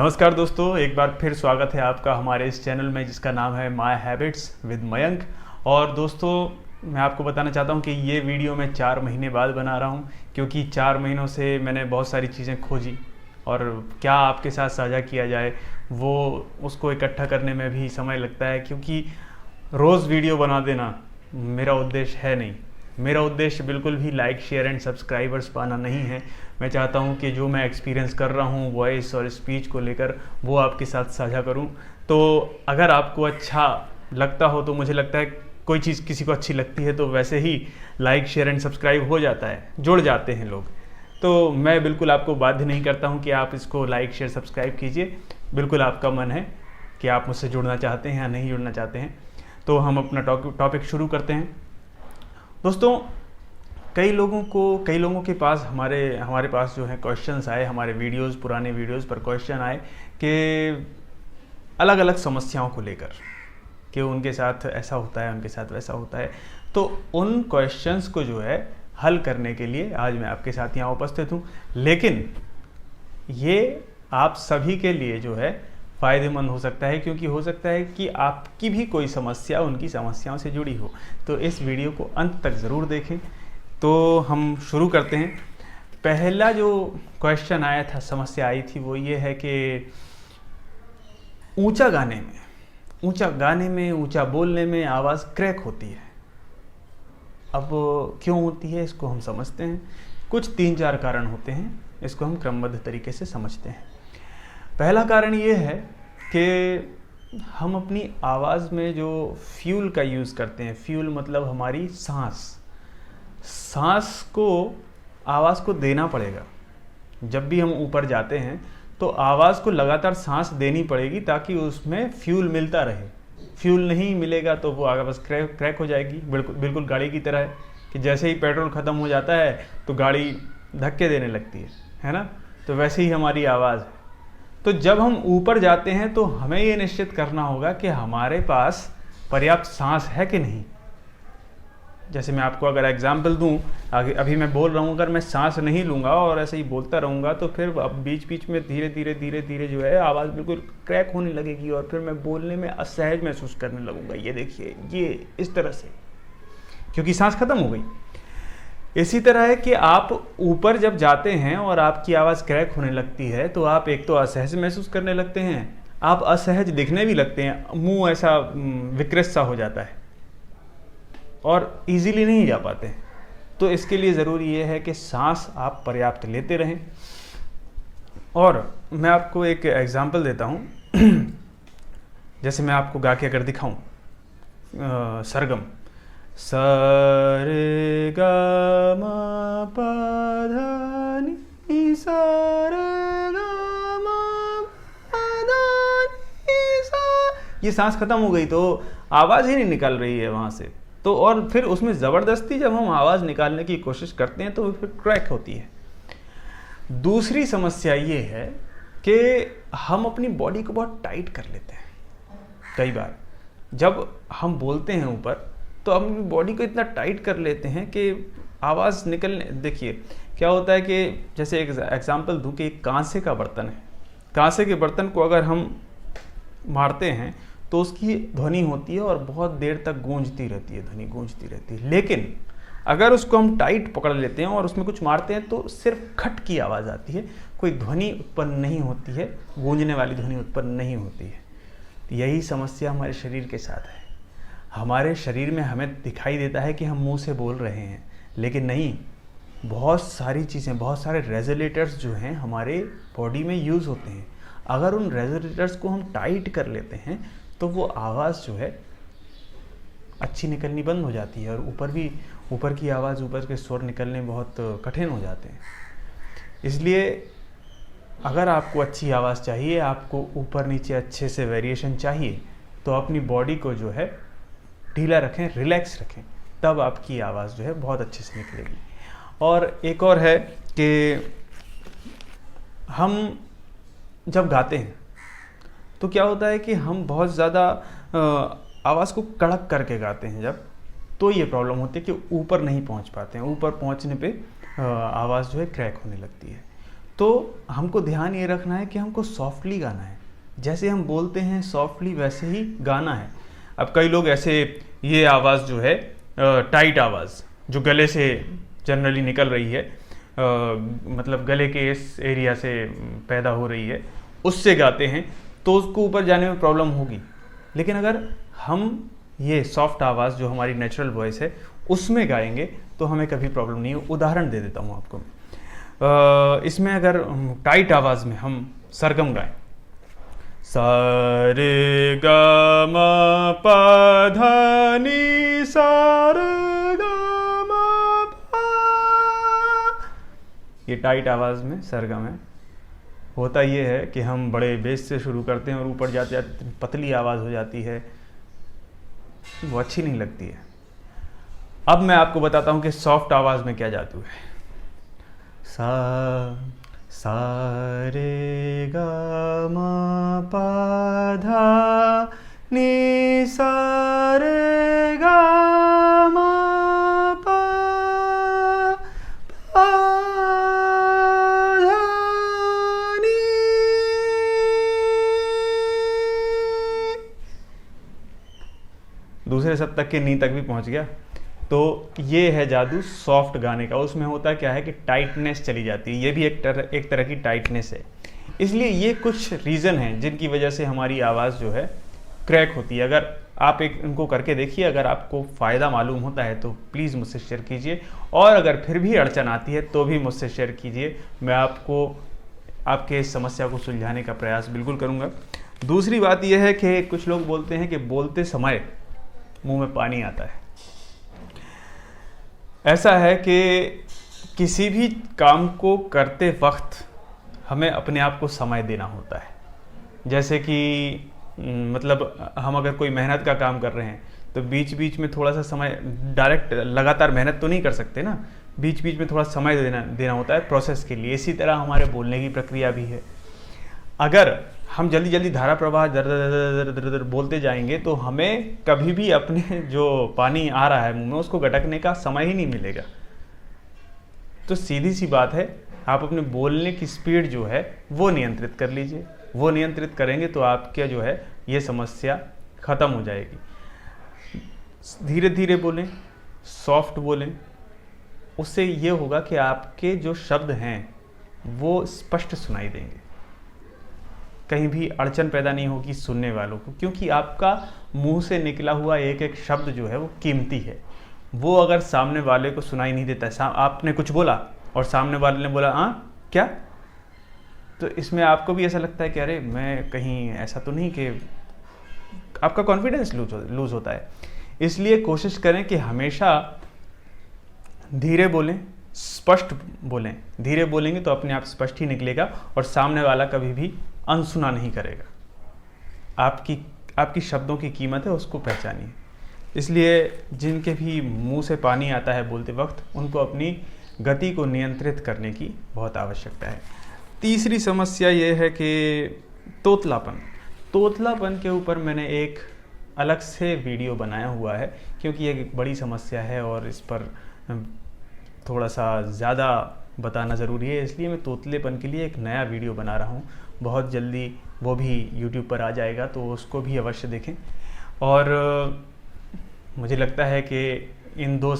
नमस्कार दोस्तों, एक बार फिर स्वागत है आपका हमारे इस चैनल में जिसका नाम है माय हैबिट्स विद मयंक। और दोस्तों, मैं आपको बताना चाहता हूं कि ये वीडियो मैं 4 महीने बाद बना रहा हूं, क्योंकि 4 महीनों से मैंने बहुत सारी चीज़ें खोजी और क्या आपके साथ साझा किया जाए वो उसको इकट्ठा करने में भी समय लगता है, क्योंकि रोज़ वीडियो बना देना मेरा उद्देश्य है नहीं। मेरा उद्देश्य बिल्कुल भी लाइक शेयर एंड सब्सक्राइबर्स पाना नहीं है। मैं चाहता हूं कि जो मैं एक्सपीरियंस कर रहा हूं वॉइस और स्पीच को लेकर वो आपके साथ साझा करूं। तो अगर आपको अच्छा लगता हो तो मुझे लगता है कोई चीज़ किसी को अच्छी लगती है तो वैसे ही लाइक शेयर एंड सब्सक्राइब हो जाता है, जुड़ जाते हैं लोग। तो मैं बिल्कुल आपको बाध्य नहीं करता हूं कि आप इसको लाइक शेयर सब्सक्राइब कीजिए। बिल्कुल आपका मन है कि आप मुझसे जुड़ना चाहते हैं या नहीं जुड़ना चाहते हैं। तो हम अपना टॉपिक शुरू करते हैं। दोस्तों, कई लोगों के पास हमारे पास जो है क्वेश्चंस आए, हमारे पुराने वीडियोस पर क्वेश्चन आए कि अलग अलग समस्याओं को लेकर कि उनके साथ ऐसा होता है, उनके साथ वैसा होता है। तो उन क्वेश्चंस को जो है हल करने के लिए आज मैं आपके साथ यहाँ उपस्थित हूँ। लेकिन ये आप सभी के लिए जो है फ़ायदेमंद हो सकता है, क्योंकि हो सकता है कि आपकी भी कोई समस्या उनकी समस्याओं से जुड़ी हो। तो इस वीडियो को अंत तक ज़रूर देखें। तो हम शुरू करते हैं। पहला जो क्वेश्चन आया था, समस्या आई थी, वो ये है कि ऊंचा गाने में ऊंचा बोलने में आवाज़ क्रैक होती है। अब क्यों होती है इसको हम समझते हैं। कुछ 3-4 कारण होते हैं, इसको हम क्रमबद्ध तरीके से समझते हैं। पहला कारण ये है कि हम अपनी आवाज़ में जो फ्यूल का यूज़ करते हैं, फ्यूल मतलब हमारी सांस को आवाज़ को देना पड़ेगा। जब भी हम ऊपर जाते हैं तो आवाज़ को लगातार सांस देनी पड़ेगी ताकि उसमें फ्यूल मिलता रहे। फ्यूल नहीं मिलेगा तो वो आवाज़ क्रैक हो जाएगी। बिल्कुल गाड़ी की तरह है कि जैसे ही पेट्रोल ख़त्म हो जाता है तो गाड़ी धक्के देने लगती है ना। तो वैसे ही हमारी आवाज़ है। तो जब हम ऊपर जाते हैं तो हमें ये निश्चित करना होगा कि हमारे पास पर्याप्त सांस है कि नहीं। जैसे मैं आपको अगर एग्जाम्पल दूं, अभी मैं बोल रहा हूं, अगर मैं सांस नहीं लूँगा और ऐसे ही बोलता रहूँगा तो फिर अब बीच में धीरे धीरे जो है आवाज़ बिल्कुल क्रैक होने लगेगी और फिर मैं बोलने में असहज महसूस करने लगूँगा। ये देखिए, ये इस तरह से, क्योंकि सांस खत्म हो गई। इसी तरह है कि आप ऊपर जब जाते हैं और आपकी आवाज़ क्रैक होने लगती है तो आप एक तो असहज महसूस करने लगते हैं, आप असहज दिखने भी लगते हैं, मुंह ऐसा विकृत सा हो जाता है और इजीली नहीं जा पाते हैं। तो इसके लिए ज़रूरी ये है कि सांस आप पर्याप्त लेते रहें। और मैं आपको एक एग्जांपल देता हूँ। जैसे मैं आपको गा के अगर दिखाऊँ, सरगम सा रे गा मा पा धा नी सा रे गा मा पा धा नी सा। ये सांस खत्म हो गई तो आवाज़ ही नहीं निकल रही है वहाँ से। तो और फिर उसमें ज़बरदस्ती जब हम आवाज़ निकालने की कोशिश करते हैं तो फिर क्रैक होती है। दूसरी समस्या ये है कि हम अपनी बॉडी को बहुत टाइट कर लेते हैं। कई बार जब हम बोलते हैं ऊपर तो हम अपनी बॉडी को इतना टाइट कर लेते हैं कि आवाज़ निकलने, देखिए क्या होता है कि जैसे एक एग्जांपल दूं कि एक कांसे का बर्तन है। कांसे के बर्तन को अगर हम मारते हैं तो उसकी ध्वनि होती है और बहुत देर तक गूंजती रहती है, ध्वनि गूंजती रहती है। लेकिन अगर उसको हम टाइट पकड़ लेते हैं और उसमें कुछ मारते हैं तो सिर्फ खट की आवाज़ आती है, कोई ध्वनि उत्पन्न नहीं होती है, गूंजने वाली ध्वनि उत्पन्न नहीं होती है। यही समस्या हमारे शरीर के साथ है। हमारे शरीर में हमें दिखाई देता है कि हम मुंह से बोल रहे हैं, लेकिन नहीं, बहुत सारी चीज़ें, बहुत सारे रेजोनेटर्स जो हैं हमारे बॉडी में यूज़ होते हैं। अगर उन रेजोनेटर्स को हम टाइट कर लेते हैं तो वो आवाज़ जो है अच्छी निकलनी बंद हो जाती है और ऊपर की आवाज़, ऊपर के स्वर निकलने बहुत कठिन हो जाते हैं। इसलिए अगर आपको अच्छी आवाज़ चाहिए, आपको ऊपर नीचे अच्छे से वेरिएशन चाहिए, तो अपनी बॉडी को जो है ढीला रखें, रिलैक्स रखें, तब आपकी आवाज़ जो है बहुत अच्छे से निकलेगी। और एक और है कि हम जब गाते हैं तो क्या होता है कि हम बहुत ज़्यादा आवाज़ को कड़क करके गाते हैं जब, तो ये प्रॉब्लम होती है कि ऊपर नहीं पहुंच पाते हैं। ऊपर पहुंचने पे आवाज़ जो है क्रैक होने लगती है। तो हमको ध्यान ये रखना है कि हमको सॉफ्टली गाना है, जैसे हम बोलते हैं सॉफ्टली वैसे ही गाना है। अब कई लोग ऐसे ये आवाज़ जो है टाइट आवाज़ जो गले से जनरली निकल रही है, मतलब गले के इस एरिया से पैदा हो रही है, उससे गाते हैं तो उसको ऊपर जाने में प्रॉब्लम होगी। लेकिन अगर हम ये सॉफ्ट आवाज़ जो हमारी नेचुरल वॉइस है उसमें गाएंगे तो हमें कभी प्रॉब्लम नहीं है। उदाहरण दे देता हूँ आपको। इसमें अगर टाइट आवाज़ में हम सरगम गाएं, सा रे ग म प ध नि सा रे ग म प, ये टाइट आवाज़ में सरगम है। होता ये है कि हम बड़े बेस से शुरू करते हैं और ऊपर जाते जाते पतली आवाज़ हो जाती है, वो अच्छी नहीं लगती है। अब मैं आपको बताता हूँ कि सॉफ्ट आवाज़ में क्या जादू है। सा रे ग म प ध नि सा रे ग म प प ध नि। दूसरे शब्द तक के नी तक भी पहुंच गया। तो ये है जादू सॉफ्ट गाने का। उसमें होता क्या है कि टाइटनेस चली जाती है, ये भी एक तरह की टाइटनेस है। इसलिए ये कुछ रीज़न हैं जिनकी वजह से हमारी आवाज़ जो है क्रैक होती है। अगर आप इनको करके देखिए, अगर आपको फ़ायदा मालूम होता है तो प्लीज़ मुझसे शेयर कीजिए, और अगर फिर भी अड़चन आती है तो भी मुझसे शेयर कीजिए। मैं आपको आपके इस समस्या को सुलझाने का प्रयास बिल्कुल करूँगा। दूसरी बात यह है कि कुछ लोग बोलते हैं कि बोलते समय मुँह में पानी आता है। ऐसा है कि किसी भी काम को करते वक्त हमें अपने आप को समय देना होता है। जैसे कि मतलब हम अगर कोई मेहनत का काम कर रहे हैं तो बीच बीच में थोड़ा सा समय, डायरेक्ट लगातार मेहनत तो नहीं कर सकते ना, बीच बीच में थोड़ा समय देना होता है प्रोसेस के लिए। इसी तरह हमारे बोलने की प्रक्रिया भी है। अगर हम जल्दी जल्दी धारा प्रवाह दर दर दर दर बोलते जाएंगे तो हमें कभी भी अपने जो पानी आ रहा है मुंह में उसको गटकने का समय ही नहीं मिलेगा। तो सीधी सी बात है, आप अपने बोलने की स्पीड जो है वो नियंत्रित कर लीजिए। वो नियंत्रित करेंगे तो आपका जो है ये समस्या ख़त्म हो जाएगी। धीरे धीरे बोलें, सॉफ्ट बोलें, उससे ये होगा कि आपके जो शब्द हैं वो स्पष्ट सुनाई देंगे, कहीं भी अड़चन पैदा नहीं होगी सुनने वालों को, क्योंकि आपका मुंह से निकला हुआ एक एक शब्द जो है वो कीमती है। वो अगर सामने वाले को सुनाई नहीं देता है, आपने कुछ बोला और सामने वाले ने बोला हाँ क्या, तो इसमें आपको भी ऐसा लगता है कि अरे मैं कहीं ऐसा तो नहीं, कि आपका कॉन्फिडेंस लूज होता है। इसलिए कोशिश करें कि हमेशा धीरे बोलें, स्पष्ट बोलें। धीरे बोलेंगे तो अपने आप स्पष्ट ही निकलेगा और सामने वाला कभी भी अनसुना नहीं करेगा। आपकी शब्दों की कीमत है, उसको पहचानिए। इसलिए जिनके भी मुंह से पानी आता है बोलते वक्त, उनको अपनी गति को नियंत्रित करने की बहुत आवश्यकता है। तीसरी समस्या ये है कि तोतलापन के ऊपर मैंने एक अलग से वीडियो बनाया हुआ है, क्योंकि ये एक बड़ी समस्या है और इस पर थोड़ा सा ज़्यादा बताना ज़रूरी है। इसलिए मैं तोतलेपन के लिए एक नया वीडियो बना रहा हूँ। बहुत जल्दी वो भी YouTube पर आ जाएगा, तो उसको भी अवश्य देखें। और मुझे लगता है कि इन दो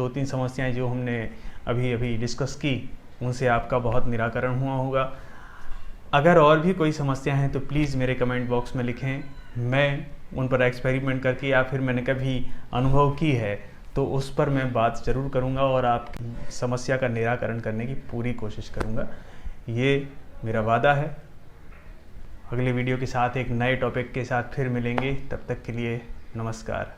तीन समस्याएं जो हमने अभी डिस्कस की, उनसे आपका बहुत निराकरण हुआ होगा। अगर और भी कोई समस्या है तो प्लीज़ मेरे कमेंट बॉक्स में लिखें। मैं उन पर एक्सपेरिमेंट करके या फिर मैंने कभी अनुभव की है तो उस पर मैं बात ज़रूर करूँगा और आपकी समस्या का निराकरण करने की पूरी कोशिश करूँगा। ये मेरा वादा है। अगले वीडियो के साथ एक नए टॉपिक के साथ फिर मिलेंगे। तब तक के लिए नमस्कार।